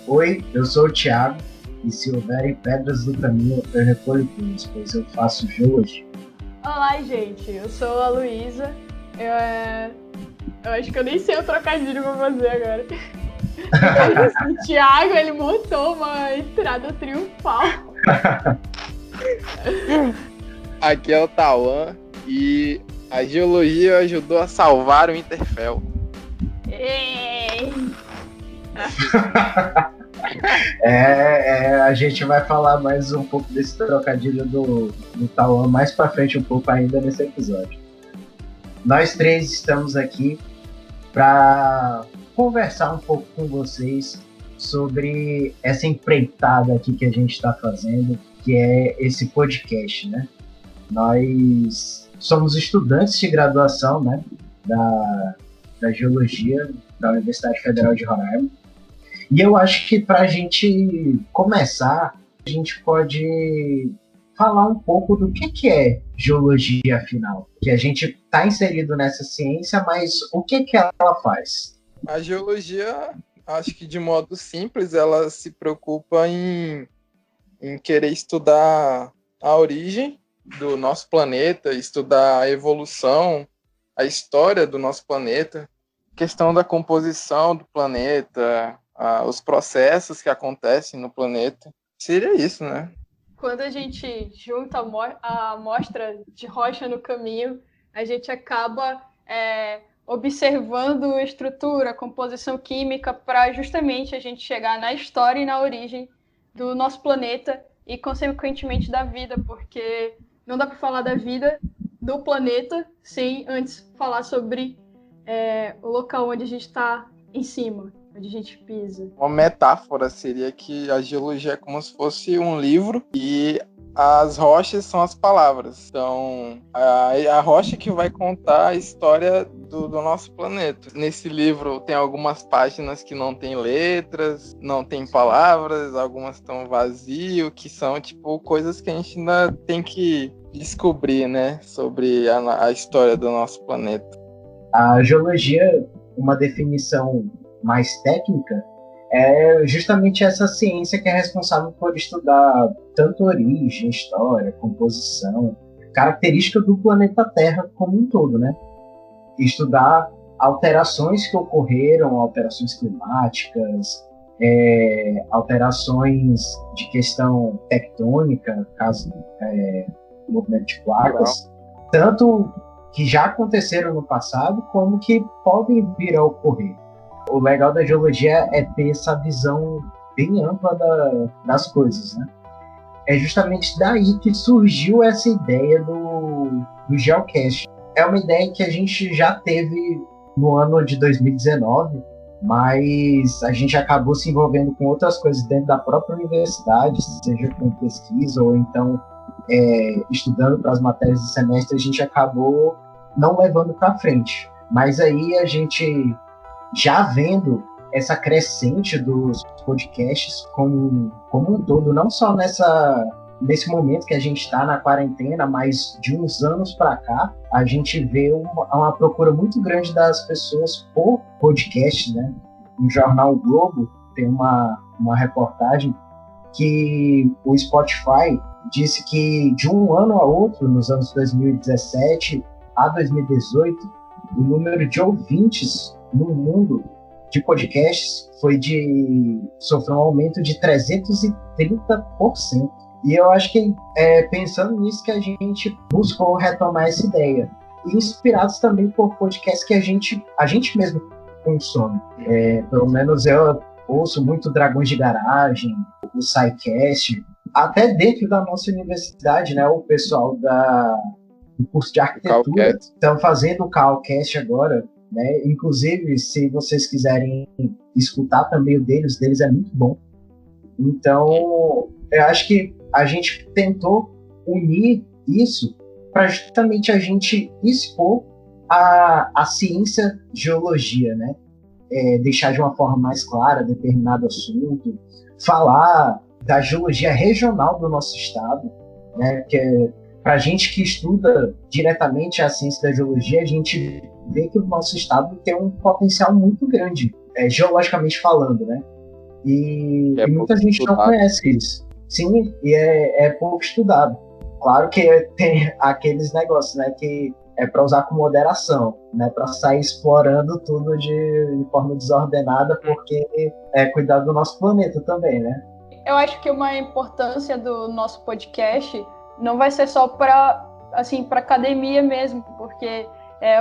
Oi, eu sou o Thiago, e se houverem pedras no caminho, eu recolho todas, pois eu faço geologia. Olá, gente, eu sou a Luísa. Eu acho que eu nem sei o trocadilho pra fazer agora. O Thiago, ele montou uma entrada triunfal. Aqui é o Tauan e a geologia ajudou a salvar o Interfell. Ei! A gente vai falar mais um pouco desse trocadilho do Tauan mais pra frente um pouco ainda nesse episódio. Nós três estamos aqui para conversar um pouco com vocês sobre essa empreitada aqui que a gente está fazendo, que é esse podcast, né? Nós somos estudantes de graduação, né, da Geologia da Universidade Federal de Roraima. E eu acho que para a gente começar, a gente pode falar um pouco do que é geologia, afinal. Que a gente está inserido nessa ciência, mas o que ela faz? A geologia, acho que de modo simples, ela se preocupa em querer estudar a origem do nosso planeta, estudar a evolução, a história do nosso planeta, questão da composição do planeta, os processos que acontecem no planeta. Seria isso, né? Quando a gente junta a amostra de rocha no caminho, a gente acaba observando a estrutura, a composição química, para justamente a gente chegar na história e na origem do nosso planeta e, consequentemente, da vida, porque não dá para falar da vida do planeta sem antes falar sobre o local onde a gente está em cima, onde a gente pisa. Uma metáfora seria que a geologia é como se fosse um livro e as rochas são as palavras. Então, a rocha que vai contar a história do nosso planeta. Nesse livro tem algumas páginas que não tem letras, não tem palavras, algumas estão vazias, que são tipo coisas que a gente ainda tem que descobrir, né, sobre a história do nosso planeta. A geologia, uma definição mais técnica, é justamente essa ciência que é responsável por estudar tanto origem, história, composição, característica do planeta Terra como um todo, né? Estudar alterações que ocorreram, alterações climáticas, alterações de questão tectônica, caso movimento de placas, tanto que já aconteceram no passado, como que podem vir a ocorrer. O legal da geologia é ter essa visão bem ampla das coisas, né? É justamente daí que surgiu essa ideia do Geocast. É uma ideia que a gente já teve no ano de 2019, mas a gente acabou se envolvendo com outras coisas dentro da própria universidade, seja com pesquisa ou então estudando para as matérias do semestre, a gente acabou não levando para frente. Mas aí a gente, já vendo essa crescente dos podcasts como um todo, não só nesse momento que a gente está na quarentena, mas de uns anos para cá, a gente vê uma procura muito grande das pessoas por podcast, né? No jornal o Globo tem uma reportagem que o Spotify disse que de um ano a outro, nos anos 2017 a 2018, o número de ouvintes no mundo de podcasts sofreu um aumento de 330%. E eu acho que pensando nisso que a gente buscou retomar essa ideia. E inspirados também por podcasts que a gente mesmo consome. Pelo menos eu ouço muito Dragões de Garagem, o SciCast, até dentro da nossa universidade, né? O pessoal do curso de arquitetura estão fazendo o CalCast agora, né? Inclusive, se vocês quiserem escutar também o deles é muito bom. Então, eu acho que a gente tentou unir isso para justamente a gente expor a ciência geologia, né? Deixar de uma forma mais clara determinado assunto, falar da geologia regional do nosso estado, né? Que para a gente que estuda diretamente a ciência da geologia, a gente vê que o nosso estado tem um potencial muito grande, geologicamente falando, né? E É muita pouco gente não estudado. conhece isso. Sim, e é pouco estudado. Claro que tem aqueles negócios, né, que é para usar com moderação, né, para sair explorando tudo de forma desordenada, porque é cuidar do nosso planeta também, né? Eu acho que uma importância do nosso podcast não vai ser só para assim, para academia mesmo, porque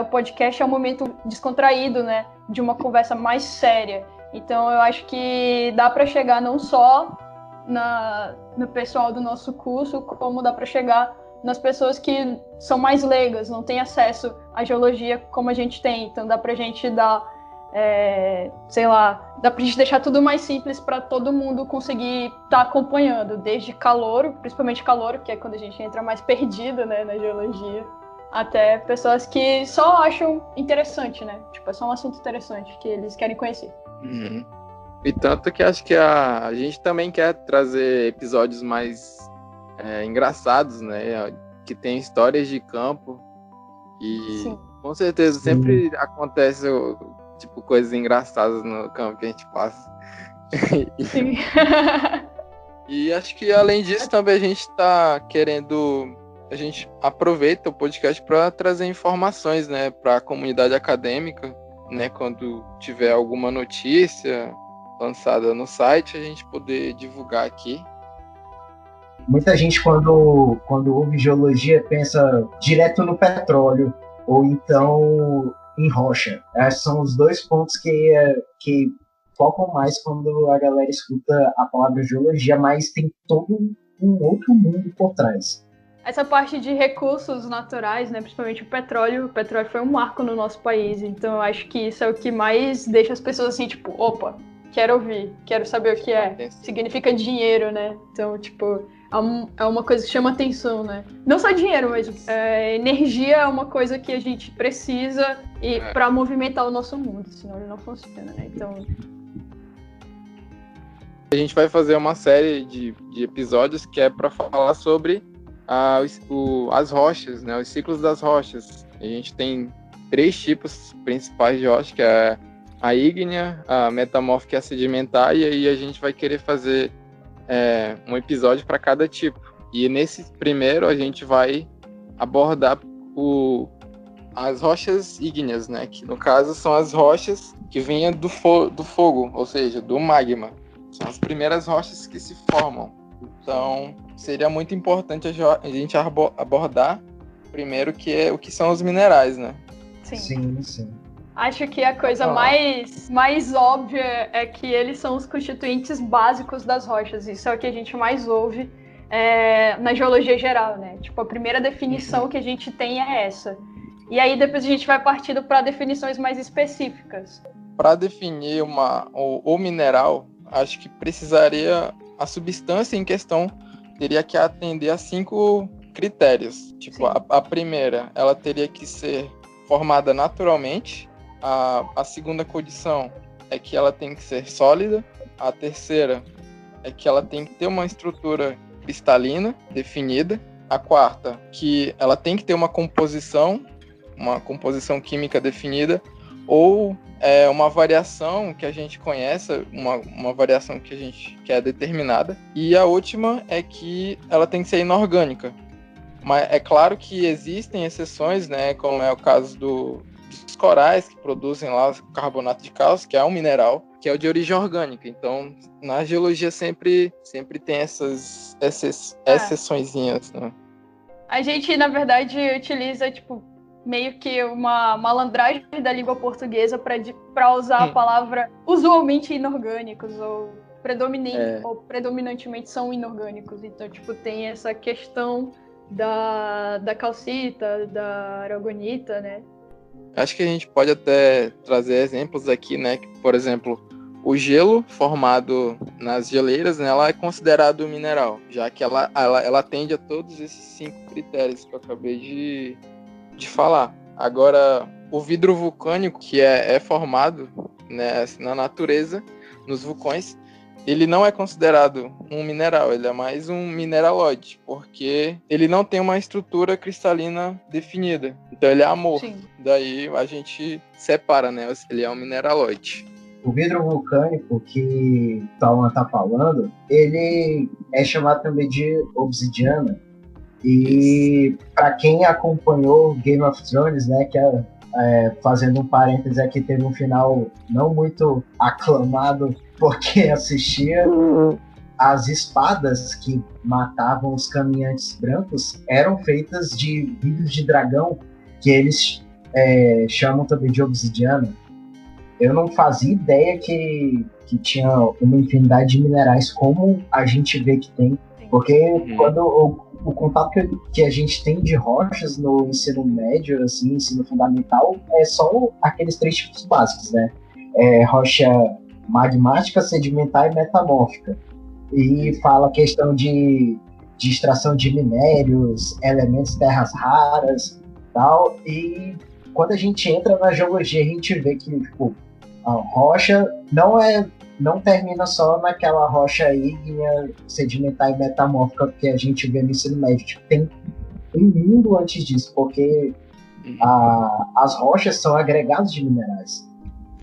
o podcast é um momento descontraído, né, de uma conversa mais séria. Então eu acho que dá para chegar não só no pessoal do nosso curso, como dá para chegar nas pessoas que são mais leigas, não têm acesso à geologia como a gente tem. Então dá para a gente dar, sei lá, dá para a gente deixar tudo mais simples para todo mundo conseguir estar acompanhando, desde calouro, principalmente calouro, que é quando a gente entra mais perdido, né, na geologia, até pessoas que só acham interessante, né? Tipo, é só um assunto interessante que eles querem conhecer. Uhum. E tanto que acho que a gente também quer trazer episódios mais engraçados, né? Que tem histórias de campo e Sim. com certeza sempre acontece tipo coisas engraçadas no campo que a gente passa. Sim. E acho que além disso também a gente está querendo, a gente aproveita o podcast para trazer informações, né, para a comunidade acadêmica, né, quando tiver alguma notícia lançada no site, a gente poder divulgar aqui. Muita gente, quando ouve geologia, pensa direto no petróleo, ou então em rocha. Esses são os dois pontos que focam mais quando a galera escuta a palavra geologia, mas tem todo um outro mundo por trás. Essa parte de recursos naturais, né, principalmente o petróleo foi um marco no nosso país, então eu acho que isso é o que mais deixa as pessoas assim, tipo, opa, quero ouvir, quero saber o que é. Significa dinheiro, né? Então, tipo, é uma coisa que chama atenção, né? Não só dinheiro, mas energia é uma coisa que a gente precisa para movimentar o nosso mundo, senão ele não funciona, né? Então... A gente vai fazer uma série de episódios que é para falar sobre as rochas, né? Os ciclos das rochas. A gente tem 3 tipos principais de rocha, que é a ígnea, a metamórfica e a sedimentar, e aí a gente vai querer fazer um episódio para cada tipo. E nesse primeiro a gente vai abordar as rochas ígneas, né? Que no caso são as rochas que vêm do fogo, ou seja, do magma. São as primeiras rochas que se formam. Então, seria muito importante a gente abordar primeiro o que são os minerais, né? Sim. Acho que a coisa mais óbvia é que eles são os constituintes básicos das rochas. Isso é o que a gente mais ouve na geologia geral, né? Tipo, a primeira definição que a gente tem é essa. E aí depois a gente vai partindo para definições mais específicas. Para definir o mineral, acho que precisaria, a substância em questão teria que atender a 5 critérios. Tipo, a primeira, ela teria que ser formada naturalmente. A segunda condição é que ela tem que ser sólida. A terceira é que ela tem que ter uma estrutura cristalina definida. A quarta, que ela tem que ter uma composição química definida, ou uma variação que a gente conhece, uma variação que é determinada. E a última é que ela tem que ser inorgânica. Mas é claro que existem exceções, né, como é o caso dos corais, que produzem lá carbonato de cálcio, que é um mineral, que é o de origem orgânica. Então, na geologia sempre tem essas exceçõezinhas, né? A gente, na verdade, utiliza, tipo, meio que uma malandragem da língua portuguesa para usar a palavra usualmente inorgânicos, ou predominantemente são inorgânicos. Então, tipo, tem essa questão da calcita, da aragonita, né? Acho que a gente pode até trazer exemplos aqui, né? Que, por exemplo, o gelo formado nas geleiras, né, ela é considerado mineral, já que ela atende a todos esses 5 critérios que eu acabei de falar. Agora, o vidro vulcânico, que é formado, né, na natureza, nos vulcões, ele não é considerado um mineral, ele é mais um mineraloide, porque ele não tem uma estrutura cristalina definida. Então ele é amorfo. Sim. Daí a gente separa, né? Ele é um mineraloide. o vidro vulcânico que o Tauan tá falando, ele é chamado também de obsidiana. E para quem acompanhou Game of Thrones, né, que fazendo um parênteses aqui, teve um final não muito aclamado por quem assistia. As espadas que matavam os caminhantes brancos eram feitas de vidros de dragão, que eles chamam também de obsidiana. Eu não fazia ideia que tinha uma infinidade de minerais como a gente vê que tem, porque quando o contato que a gente tem de rochas no ensino médio, assim, ensino fundamental, é só aqueles 3 tipos básicos, né? Rocha magmática, sedimentar e metamórfica. E fala a questão de extração de minérios, elementos, terras raras, tal. E quando a gente entra na geologia, a gente vê que tipo, a rocha não termina só naquela rocha ígnea, sedimentar e metamórfica que a gente vê no ensino médio. Tipo, tem um mundo antes disso, porque as rochas são agregados de minerais.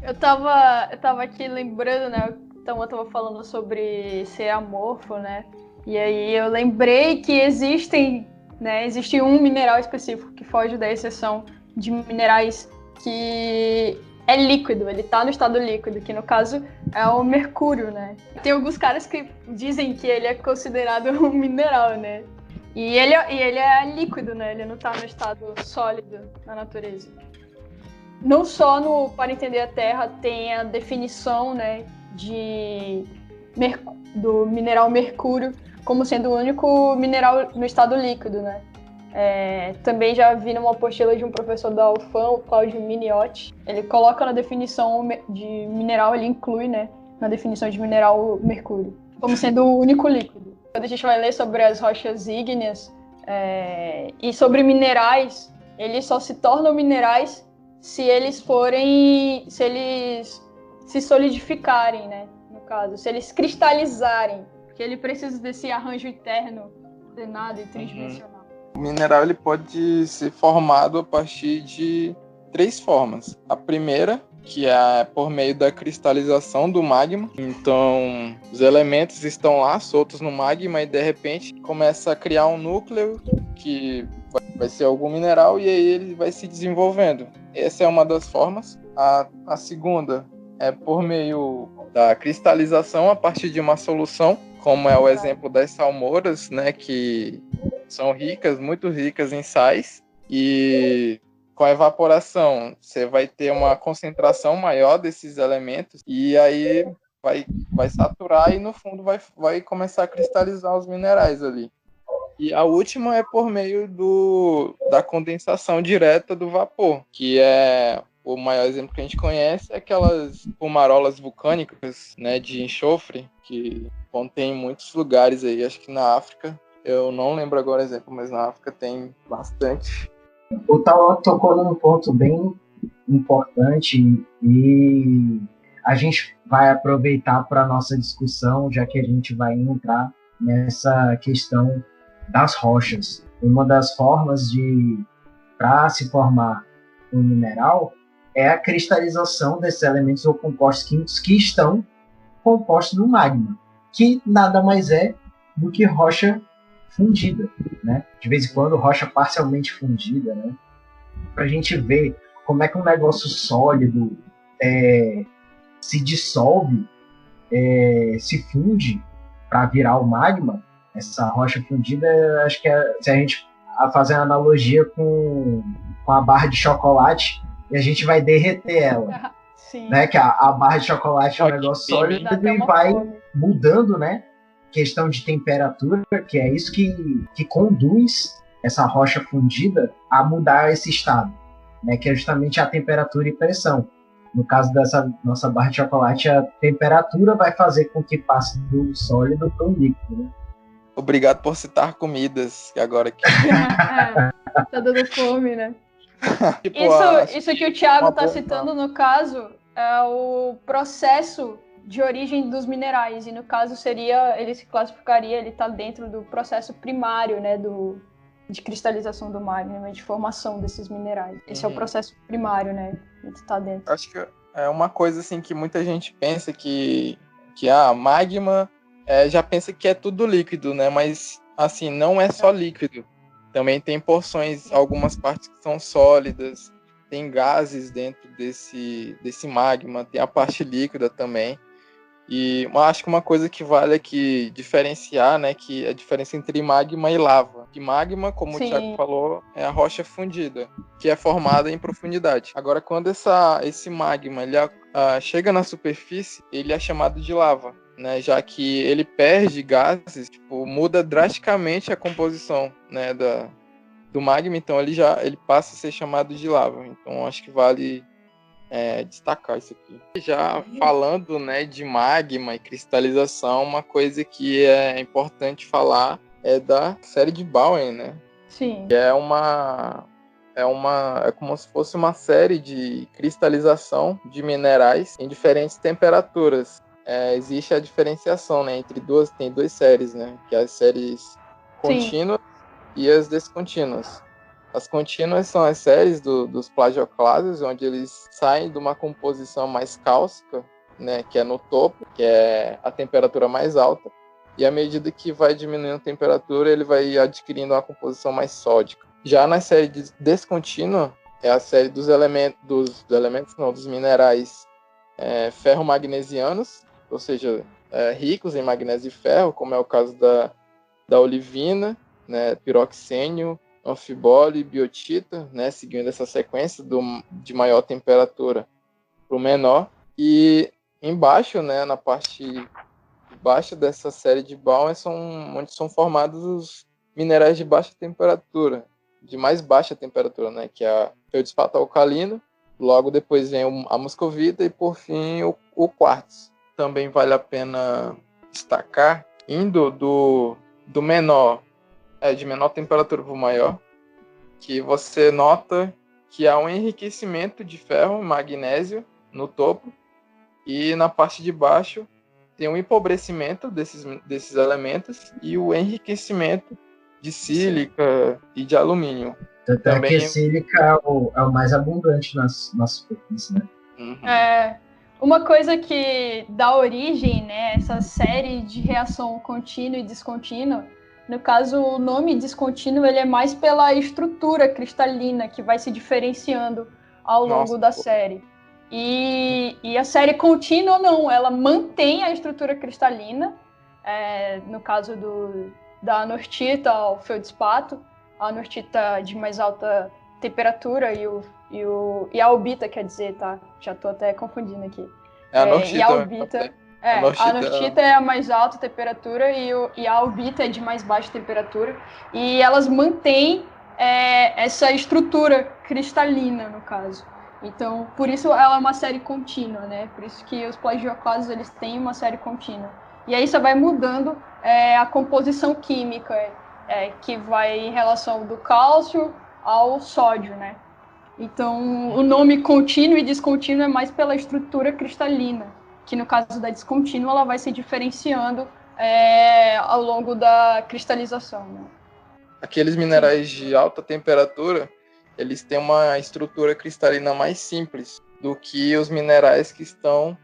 Eu tava aqui lembrando, né? Então eu tava falando sobre ser amorfo, né? E aí eu lembrei que existe um mineral específico que foge da exceção de minerais que é líquido, ele tá no estado líquido, que no caso é o mercúrio, né? Tem alguns caras que dizem que ele é considerado um mineral, né? E ele é líquido, né? Ele não tá no estado sólido na natureza. Não só Para Entender a Terra tem a definição, né, do mineral mercúrio como sendo o único mineral no estado líquido, né? Também já vi numa apostila de um professor da UFAM, o Cláudio Miniotti. Ele coloca na definição de mineral, ele inclui, né, na definição de mineral mercúrio, como sendo o único líquido. Quando a gente vai ler sobre as rochas ígneas e sobre minerais, eles só se tornam minerais se eles se solidificarem, né, no caso, se eles cristalizarem, porque ele precisa desse arranjo interno, ordenado e tridimensional. O mineral ele pode ser formado a partir de 3 formas. A primeira, que é por meio da cristalização do magma. Então, os elementos estão lá soltos no magma e de repente começa a criar um núcleo que vai ser algum mineral e aí ele vai se desenvolvendo. Essa é uma das formas. A segunda é por meio da cristalização a partir de uma solução, como é o exemplo das salmouras, né, que são ricas, muito ricas em sais, e com a evaporação você vai ter uma concentração maior desses elementos e aí vai saturar e no fundo vai começar a cristalizar os minerais ali. E a última é por meio da condensação direta do vapor, que é o maior exemplo que a gente conhece, é aquelas fumarolas vulcânicas, né, de enxofre, que contém em muitos lugares aí, acho que na África, eu não lembro agora o exemplo, mas na África tem bastante. O Tauan tocou num ponto bem importante e a gente vai aproveitar para a nossa discussão, já que a gente vai entrar nessa questão das rochas. Uma das formas para se formar um mineral é a cristalização desses elementos ou compostos químicos que estão compostos no magma, que nada mais é do que rocha fundida, né? De vez em quando rocha parcialmente fundida, né? Para a gente ver como é que um negócio sólido se dissolve, se funde para virar o magma. Essa rocha fundida, acho que se a gente fazer uma analogia com a barra de chocolate, e a gente vai derreter ela. Sim. Né? Que a barra de chocolate é um negócio sólido e vai mudando, né? Questão de temperatura, que é isso que conduz essa rocha fundida a mudar esse estado, né? Que é justamente a temperatura e pressão. No caso dessa nossa barra de chocolate, a temperatura vai fazer com que passe do sólido para o líquido, né? Obrigado por citar comidas, que agora que... Tá dando fome, né? Tipo, isso que o Thiago tá citando, no caso, é o processo de origem dos minerais. E no caso ele se classificaria, ele tá dentro do processo primário, né, de cristalização do magma, de formação desses minerais. Esse é o processo primário, né? Ele tá dentro. Acho que é uma coisa assim que muita gente pensa que magma já pensa que é tudo líquido, né? Mas assim, não é só líquido. Também tem porções, algumas partes que são sólidas, tem gases dentro desse magma, tem a parte líquida também. E acho que uma coisa que vale aqui diferenciar, né, que é a diferença entre magma e lava. Que magma, como Sim. o Thiago falou, é a rocha fundida, que é formada em profundidade. Agora, quando esse magma ele, chega na superfície, ele é chamado de lava, né, já que ele perde gases, tipo, muda drasticamente a composição, né, do magma, então ele passa a ser chamado de lava. Então, acho que vale destacar isso aqui. Já falando, né, de magma e cristalização, uma coisa que é importante falar é da série de Bowen, né? Sim. Que é como se fosse uma série de cristalização de minerais em diferentes temperaturas. Existe a diferenciação, né, tem duas séries, né, que é as séries contínuas e as descontínuas. As contínuas são as séries dos plagioclásios, onde eles saem de uma composição mais cáustica, né, que é no topo, que é a temperatura mais alta, e à medida que vai diminuindo a temperatura, ele vai adquirindo uma composição mais sódica. Já na série descontínua, é a série dos minerais ferro-magnesianos, ou seja, ricos em magnésio e ferro, como é o caso da olivina, né, piroxênio, anfibole e biotita, né, seguindo essa sequência de maior temperatura para o menor. E embaixo, né, na parte de baixo dessa série de Bowen, onde são formados os minerais de baixa temperatura, de mais baixa temperatura, né, que é o feldspato alcalino, logo depois vem a muscovita e, por fim, o quartzo. Também vale a pena destacar, indo do menor, de menor temperatura para o maior, que você nota que há um enriquecimento de ferro e magnésio no topo, e na parte de baixo tem um empobrecimento desses elementos e o enriquecimento de sílica e de alumínio. Tanto é que a sílica é o mais abundante na superfície, né? Uhum. Uma coisa que dá origem, né, essa série de reação contínua e descontínua, no caso, o nome descontínuo ele é mais pela estrutura cristalina que vai se diferenciando ao longo da série. E a série contínua, não, ela mantém a estrutura cristalina, no caso da anortita ao feldspato, a anortita de mais alta temperatura e a albita, quer dizer, tá? Já tô até confundindo aqui. A anortita, e a albita... a anortita é a mais alta temperatura e a albita é de mais baixa temperatura. E elas mantêm essa estrutura cristalina, no caso. Então, por isso ela é uma série contínua, né? Por isso que os plagioclásios, eles têm uma série contínua. E aí você vai mudando a composição química, que vai em relação do cálcio ao sódio, né? Então, o nome contínuo e descontínuo é mais pela estrutura cristalina, que no caso da descontínua ela vai se diferenciando ao longo da cristalização. Né? Aqueles minerais de alta temperatura, eles têm uma estrutura cristalina mais simples do que os minerais que são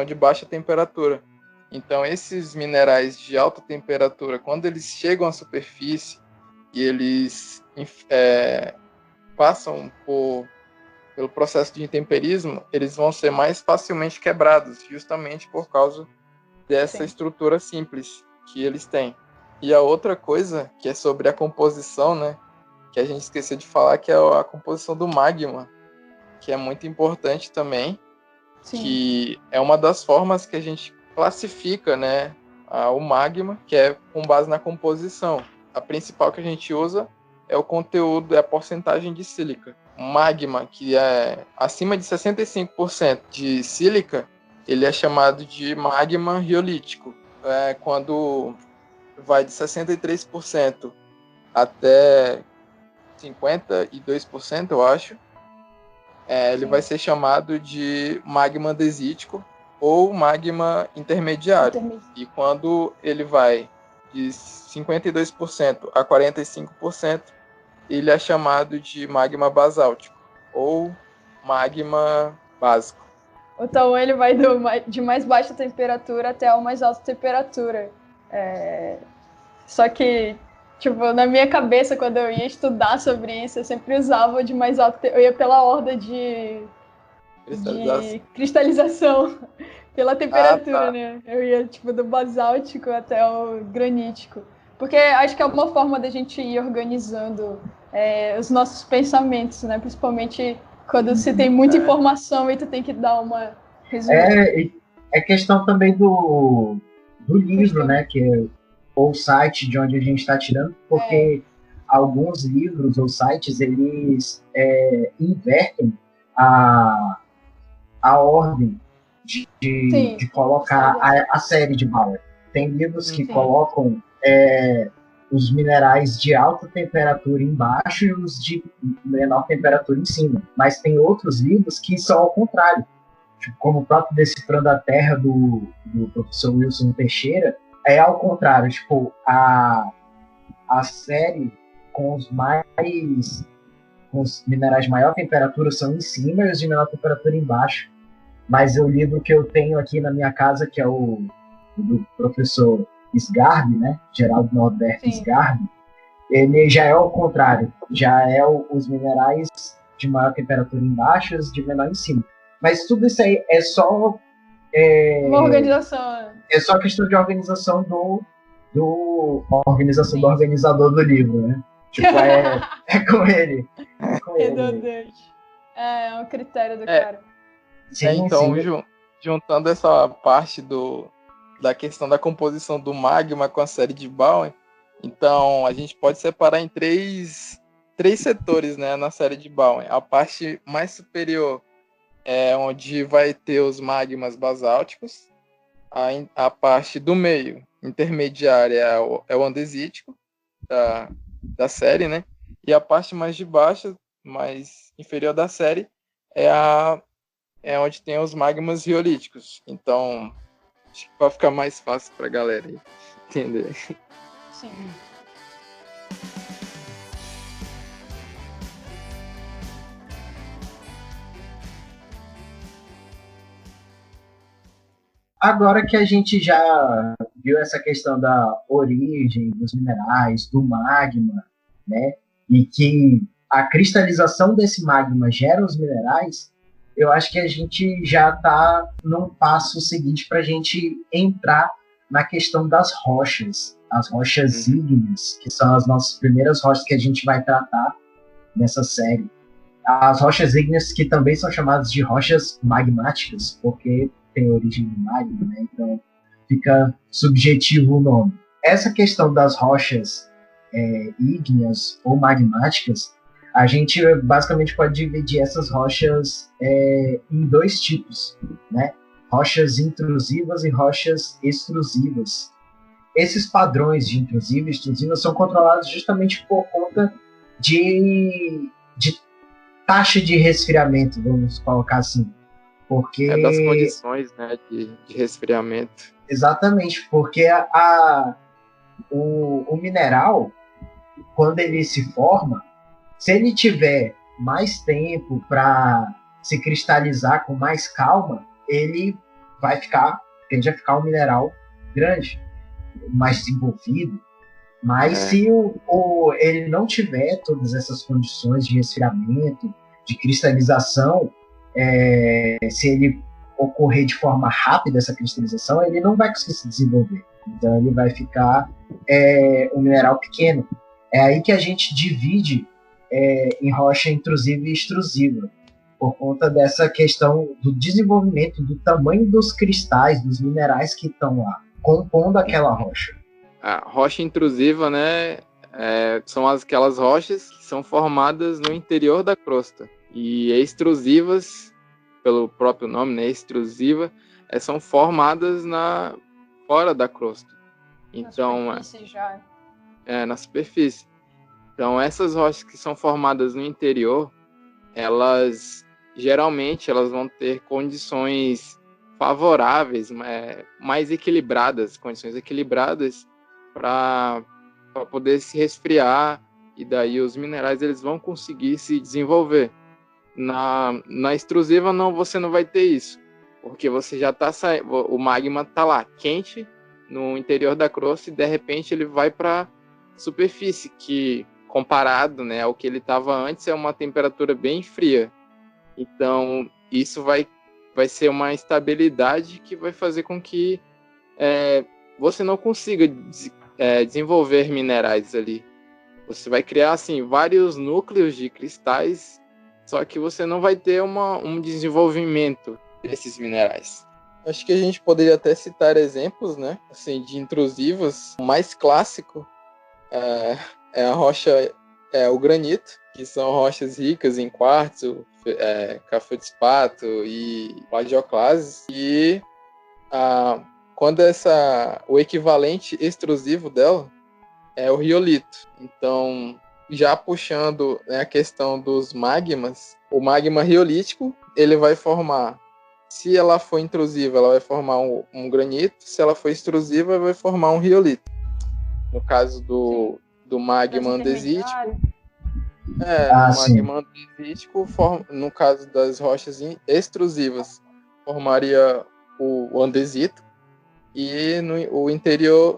de baixa temperatura. Então, esses minerais de alta temperatura, quando eles chegam à superfície e eles passam pelo processo de intemperismo, eles vão ser mais facilmente quebrados, justamente por causa dessa estrutura simples que eles têm. E a outra coisa, que é sobre a composição, né, que a gente esqueceu de falar, que é a composição do magma, que é muito importante também, que é uma das formas que a gente classifica, né, o magma, que é com base na composição. A principal que a gente usa é o conteúdo, é a porcentagem de sílica. Magma que é acima de 65% de sílica, ele é chamado de magma riolítico. Quando vai de 63% até 52%, eu acho, ele vai ser chamado de magma andesítico ou magma intermediário. E quando ele vai de 52% a 45%, ele é chamado de magma basáltico ou magma básico. O Tauan, ele vai de mais baixa temperatura até a mais alta temperatura. Só que, tipo, na minha cabeça, quando eu ia estudar sobre isso, eu sempre usava de mais alta... Eu ia pela ordem de cristalização, pela temperatura, né? Eu ia, tipo, do basáltico até o granítico. Porque acho que é uma forma da gente ir organizando os nossos pensamentos, né? Principalmente quando você tem muita informação e tu tem que dar uma resumida. É questão também do livro, né? Ou site de onde a gente está tirando, porque alguns livros ou sites, eles invertem a ordem de colocar a série de Bauer. Tem livros que colocam os minerais de alta temperatura embaixo e os de menor temperatura em cima. Mas tem outros livros que são ao contrário. Tipo, como o próprio Decifrando a Terra, do professor Wilson Teixeira, é ao contrário. Tipo, a série com os minerais de maior temperatura são em cima e os de menor temperatura embaixo. Mas o livro que eu tenho aqui na minha casa, que é o do professor Sgarbi, né? Geraldo Norberto Sgarbi, ele já é ao contrário. Já é os minerais de maior temperatura embaixo e os de menor em cima. Mas tudo isso aí é só... uma organização. É só questão de organização do organizador do livro, né? Tipo, é com ele. É com ele. É um critério do cara. Sim, então, juntando essa parte da questão da composição do magma com a série de Bowen, então a gente pode separar em três setores, né, na série de Bowen. A parte mais superior é onde vai ter os magmas basálticos, a parte do meio, intermediária, é o andesítico da série, né, e a parte mais de baixo, mais inferior da série, é onde tem os magmas riolíticos. Então, acho que vai ficar mais fácil para a galera entender. Sim. Agora que a gente já viu essa questão da origem dos minerais, do magma, né, e que a cristalização desse magma gera os minerais, eu acho que a gente já está num passo seguinte para a gente entrar na questão das rochas, as rochas ígneas, que são as nossas primeiras rochas que a gente vai tratar nessa série. As rochas ígneas que também são chamadas de rochas magmáticas, porque tem origem do magma, né? Então fica subjetivo o nome. Essa questão das rochas ígneas ou magmáticas, a gente basicamente pode dividir essas rochas em dois tipos, né? Rochas intrusivas e rochas extrusivas. Esses padrões de intrusiva e extrusiva são controlados justamente por conta de taxa de resfriamento, vamos colocar assim. Porque... das condições, né, de resfriamento. Exatamente, porque o mineral, quando ele se forma, se ele tiver mais tempo para se cristalizar com mais calma, ele vai ficar um mineral grande, mais desenvolvido. Mas se ele não tiver todas essas condições de resfriamento, de cristalização, se ele ocorrer de forma rápida essa cristalização, ele não vai conseguir se desenvolver. Então ele vai ficar um mineral pequeno. É aí que a gente divide em rocha intrusiva e extrusiva, por conta dessa questão do desenvolvimento do tamanho dos cristais, dos minerais que estão lá, compondo aquela rocha. A rocha intrusiva, né, são aquelas rochas que são formadas no interior da crosta. E extrusivas, pelo próprio nome, né, extrusiva, são formadas fora da crosta. Então, na superfície já. Na superfície. Então, essas rochas que são formadas no interior, geralmente elas vão ter condições favoráveis, mais equilibradas, condições equilibradas para poder se resfriar, e daí os minerais eles vão conseguir se desenvolver. Na extrusiva você não vai ter isso. porque você já está saindo, o magma está lá, quente, no interior da crosta, e de repente ele vai para a superfície, que comparado, né, ao que ele estava antes, é uma temperatura bem fria. Então, isso vai ser uma estabilidade que vai fazer com que você não consiga desenvolver minerais ali. Você vai criar assim, vários núcleos de cristais, só que você não vai ter um desenvolvimento desses minerais. Acho que a gente poderia até citar exemplos, né, assim, de intrusivos. O mais clássico é a rocha, o granito, que são rochas ricas em quartzo, cafeldspato e plagioclases. E quando o equivalente extrusivo dela é o riolito. Então, já puxando, né, a questão dos magmas, o magma riolítico, ele vai formar, se ela for intrusiva, ela vai formar um granito, se ela for extrusiva, vai formar um riolito. No caso do magma andesítico, magma andesítico, no caso das rochas extrusivas, formaria o andesito, e o interior,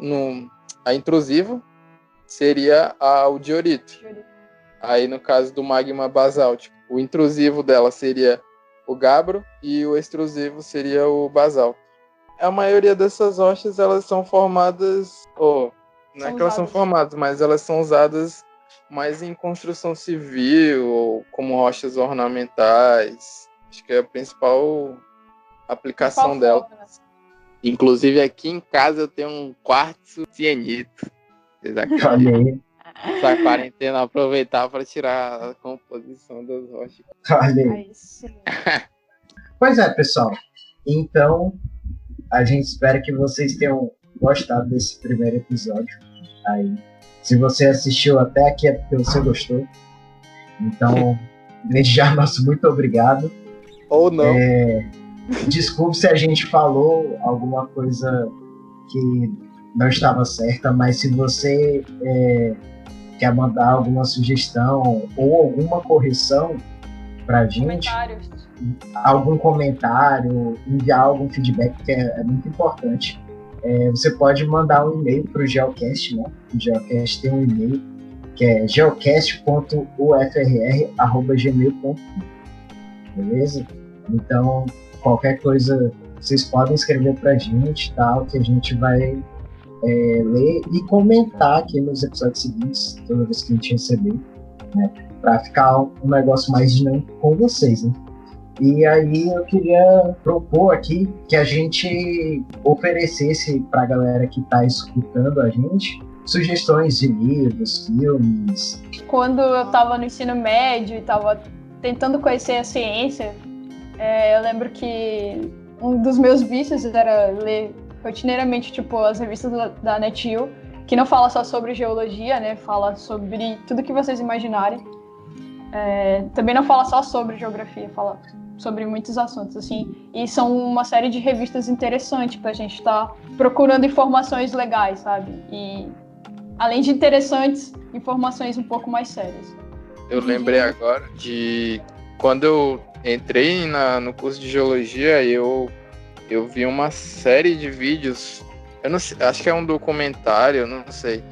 a intrusiva, seria o diorito. Aí, no caso do magma basáltico, o intrusivo dela seria o gabbro e o extrusivo seria o basalto. A maioria dessas rochas, elas são formadas, não é que elas são formadas, mas elas são usadas mais em construção civil, ou como rochas ornamentais. Acho que é a principal aplicação dela. Inclusive, aqui em casa eu tenho um quartzo cianito. Essa quarentena, aproveitar para tirar a composição das rochas. Pois é, pessoal. Então, a gente espera que vocês tenham gostado desse primeiro episódio. Aí, se você assistiu até aqui é porque você gostou. Então, desde já, nosso muito obrigado. Ou não. Desculpe se a gente falou alguma coisa que não estava certa, mas se você quer mandar alguma sugestão ou alguma correção pra gente, algum comentário, enviar algum feedback, que é muito importante, você pode mandar um e-mail para o Geocast, né? O Geocast tem um e-mail que é geocast.ufrr@gmail.com, beleza? Então, qualquer coisa vocês podem escrever pra gente, tal, que a gente vai ler e comentar aqui nos episódios seguintes, toda vez que a gente receber, né, para ficar um negócio mais dinâmico com vocês, né? E aí eu queria propor aqui que a gente oferecesse para a galera que está escutando a gente sugestões de livros, filmes. Quando eu estava no ensino médio e estava tentando conhecer a ciência, eu lembro que um dos meus vícios era ler rotineiramente, tipo, as revistas da NetGeo, que não fala só sobre geologia, né? Fala sobre tudo que vocês imaginarem. Também não fala só sobre geografia, fala sobre muitos assuntos, assim. E são uma série de revistas interessantes pra gente estar procurando informações legais, sabe? E, além de interessantes, informações um pouco mais sérias. Eu lembrei agora de quando eu entrei no curso de geologia, eu vi uma série de vídeos, eu não sei, acho que é um documentário, não sei,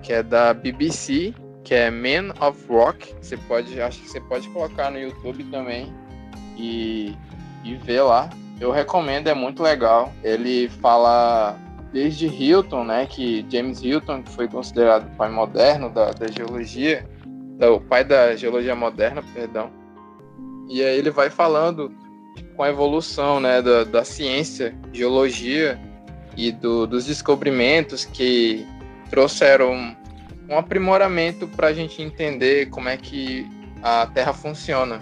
que é da BBC, que é Men of Rock. Acho que você pode colocar no YouTube também e ver lá. Eu recomendo, é muito legal. Ele fala desde Hilton, né, que James Hilton, que foi considerado o pai moderno da geologia, o pai da geologia moderna, perdão. E aí ele vai falando com a evolução, né, da ciência, geologia e dos descobrimentos que trouxeram um aprimoramento para a gente entender como é que a Terra funciona.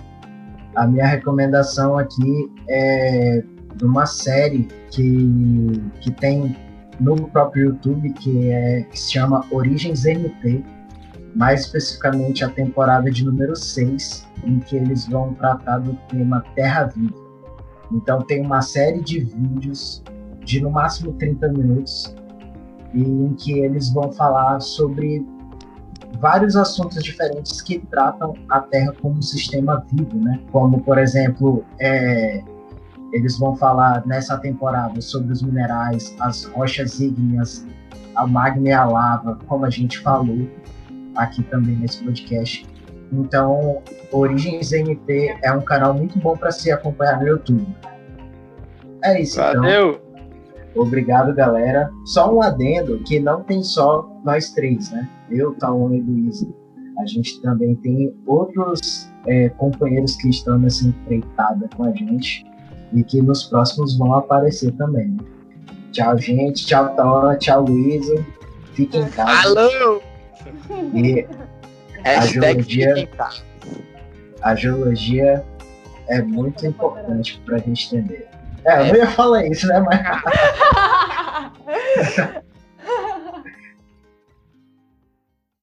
A minha recomendação aqui é de uma série que tem no próprio YouTube, que se chama Origens NT, mais especificamente a temporada de número 6, em que eles vão tratar do tema Terra Viva. Então tem uma série de vídeos de no máximo 30 minutos, em que eles vão falar sobre vários assuntos diferentes que tratam a Terra como um sistema vivo, né? Como, por exemplo, Eles vão falar nessa temporada sobre os minerais, as rochas ígneas, a magma e a lava, como a gente falou aqui também nesse podcast. Então, Origens NT é um canal muito bom para se acompanhar no YouTube. É isso, Valeu. Então. Obrigado, galera. Só um adendo que não tem só nós três, né? Eu, Tauan e Luísa. A gente também tem outros companheiros que estão nessa empreitada com a gente e que nos próximos vão aparecer também. Tchau, gente. Tchau, Tauan. Tchau, Luísa. Fiquem em casa. Alô! E a geologia é muito importante para a gente entender. Eu não ia falar isso, né? Mas...